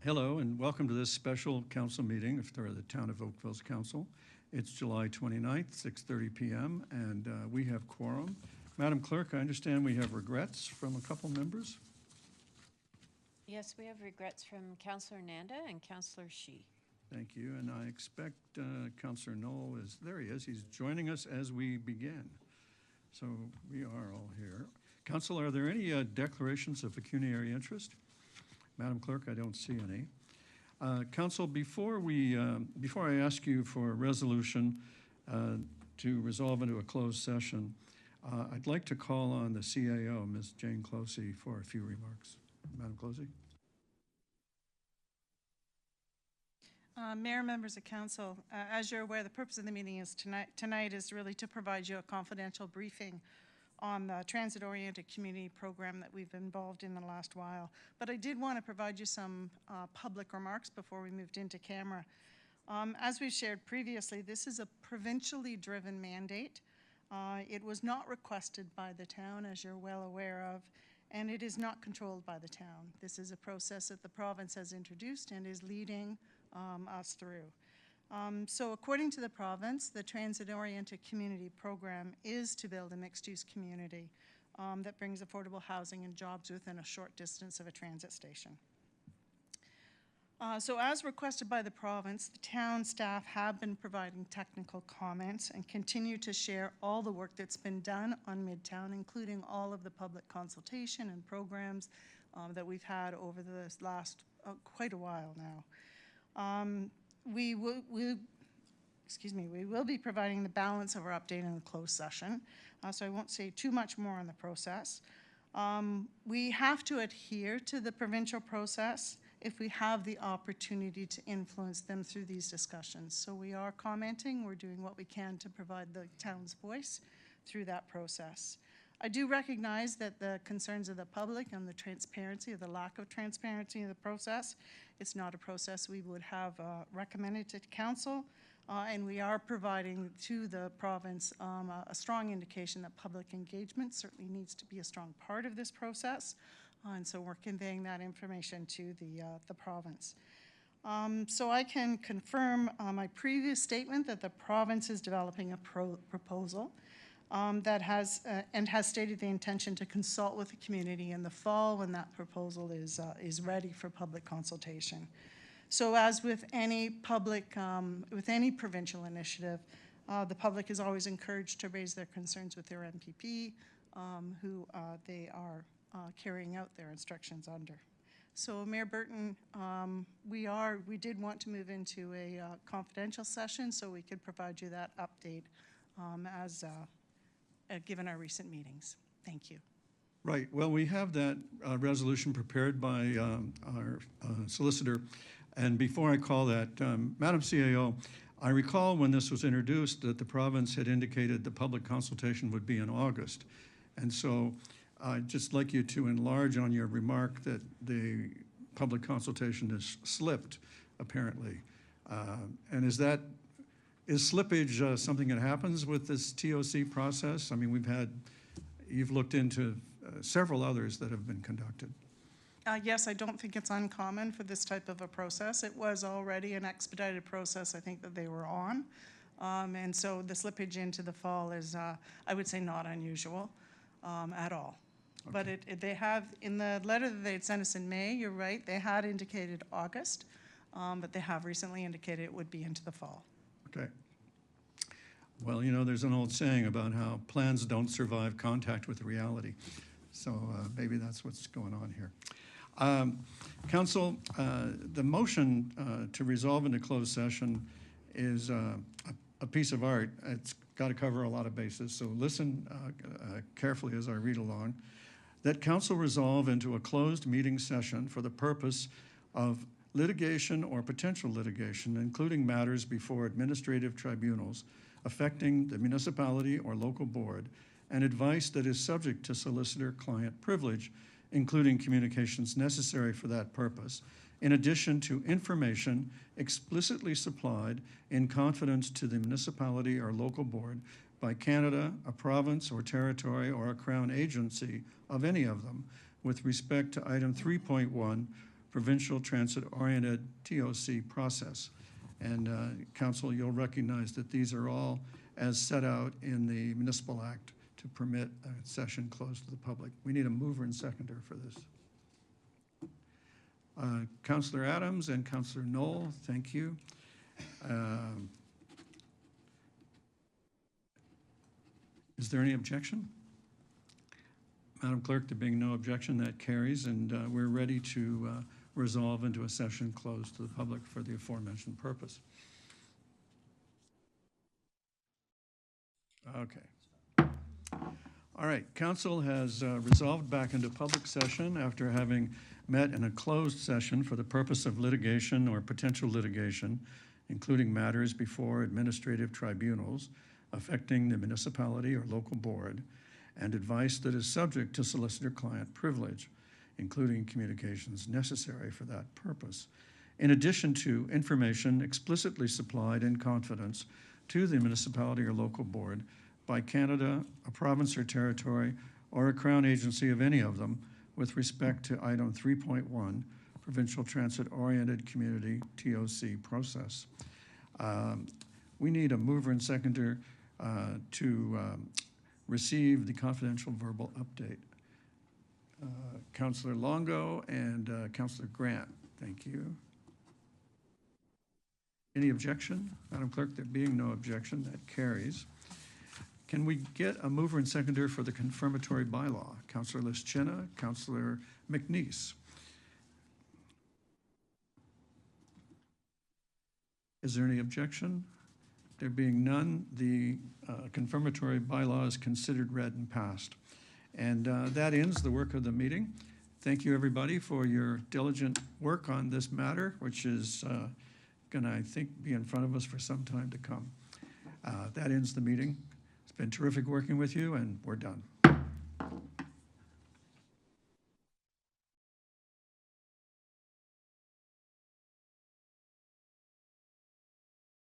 Hello and welcome to this special council meeting for the Town of Oakville's Council. It's July 29th, 6:30 p.m. and we have quorum. Madam Clerk, I understand we have regrets from a couple members. Yes, we have regrets from Councillor Nanda and Councillor Shi. Thank you, and I expect Councillor Knoll is, there he is, he's joining us as we begin. So we are all here. Council, are there any declarations of pecuniary interest? Madam Clerk, I don't see any. Council, before I ask you for a resolution to resolve into a closed session, I'd like to call on the CAO, Ms. Jane Closey, for a few remarks. Madam Closey. Mayor, members of council, as you're aware, the purpose of the meeting is tonight is really to provide you a confidential briefing on the transit-oriented community program that we've been involved in the last while. But I did want to provide you some public remarks before we moved into camera. As we've shared previously, this is a provincially driven mandate. It was not requested by the town, as you're well aware of, and it is not controlled by the town. This is a process that the province has introduced and is leading us through. So according to the province, the transit-oriented community program is to build a mixed-use community that brings affordable housing and jobs within a short distance of a transit station. So as requested by the province, the town staff have been providing technical comments and continue to share all the work that's been done on Midtown, including all of the public consultation and programs that we've had over the last quite a while now. We will be providing the balance of our update in the closed session, so I won't say too much more on the process. We have to adhere to the provincial process if we have the opportunity to influence them through these discussions. So we are commenting, we're doing what we can to provide the town's voice through that process. I do recognize that the concerns of the public and the transparency, or the lack of transparency in the process, it's not a process we would have recommended to council, and we are providing to the province a strong indication that public engagement certainly needs to be a strong part of this process, and so we're conveying that information to the province. So I can confirm my previous statement that the province is developing a proposal that has stated the intention to consult with the community in the fall when that proposal is ready for public consultation. So as with any public, with any provincial initiative, the public is always encouraged to raise their concerns with their MPP, who they are carrying out their instructions under. So Mayor Burton, we did want to move into a confidential session so we could provide you that update as given our recent meetings. Thank you. Right. Well, we have that resolution prepared by our solicitor. And before I call that, Madam CAO, I recall when this was introduced that the province had indicated the public consultation would be in August. And so I'd just like you to enlarge on your remark that the public consultation has slipped, apparently. And is slippage something that happens with this TOC process? I mean, you've looked into several others that have been conducted. Yes, I don't think it's uncommon for this type of a process. It was already an expedited process, I think, that they were on. And so the slippage into the fall is, I would say, not unusual at all. Okay. But they have, in the letter that they had sent us in May, you're right, they had indicated August, but they have recently indicated it would be into the fall. Okay. Well, you know, there's an old saying about how plans don't survive contact with reality. So maybe that's what's going on here. Council, the motion to resolve into closed session is a piece of art. It's got to cover a lot of bases, so listen carefully as I read along. That council resolve into a closed meeting session for the purpose of litigation or potential litigation, including matters before administrative tribunals affecting the municipality or local board, and advice that is subject to solicitor-client privilege, including communications necessary for that purpose, in addition to information explicitly supplied in confidence to the municipality or local board by Canada, a province or territory, or a Crown agency of any of them, with respect to item 3.1, provincial transit-oriented TOC process. And Council, you'll recognize that these are all as set out in the Municipal Act to permit a session closed to the public. We need a mover and seconder for this. Councillor Adams and Councillor Knoll, thank you. Is there any objection? Madam Clerk, there being no objection, that carries, and we're ready to resolve into a session closed to the public for the aforementioned purpose. Okay. All right, Council has resolved back into public session after having met in a closed session for the purpose of litigation or potential litigation, including matters before administrative tribunals affecting the municipality or local board, and advice that is subject to solicitor-client privilege, including communications necessary for that purpose, in addition to information explicitly supplied in confidence to the municipality or local board by Canada, a province or territory, or a Crown agency of any of them with respect to item 3.1, provincial transit-oriented community TOC process. We need a mover and seconder to receive the confidential verbal update. Councillor Longo and Councillor Grant, thank you. Any objection? Madam Clerk, there being no objection, that carries. Can we get a mover and seconder for the confirmatory bylaw? Councillor Lischina, Councillor McNeice. Is there any objection? There being none, the confirmatory bylaw is considered read and passed. And that ends the work of the meeting. Thank you, everybody, for your diligent work on this matter, which is going to, I think, be in front of us for some time to come. That ends the meeting. It's been terrific working with you, and we're done.